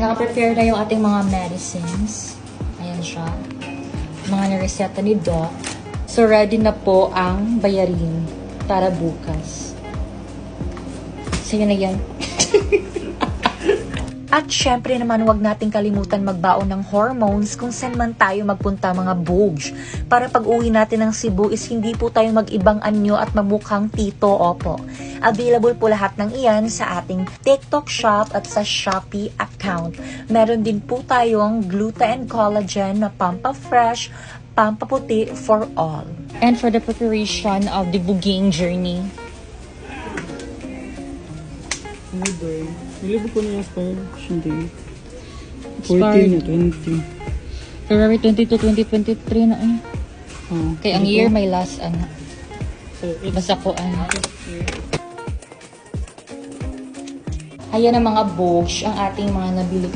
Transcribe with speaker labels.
Speaker 1: Naka-prepare na yung ating mga medicines. Ayan siya. Mga nireseta ni Doc. So, ready na po ang bayarin para bukas. Sige na yan.
Speaker 2: At syempre naman, wag nating kalimutan magbaon ng hormones kung saan man tayo magpunta, mga bogs. Para pag uwi natin ng Cebu is hindi po tayo mag-ibang anyo at mamukhang tito, opo. Available po lahat ng iyan sa ating TikTok shop at sa Shopee account. Meron din po tayong Gluta and Collagen na Pampa-Fresh, Pampaputi for all.
Speaker 1: And for the preparation of the buging journey.
Speaker 3: Ano ba? Nilibog ko na yung expiration date.
Speaker 1: Expired.
Speaker 3: 14 na 20.
Speaker 1: February 22, 2023 na eh.
Speaker 3: Oh,
Speaker 1: Kaya ang year may last ano.
Speaker 3: So, it's
Speaker 1: Basta ko ano. Ayan ang mga bogs, ang ating mga nabili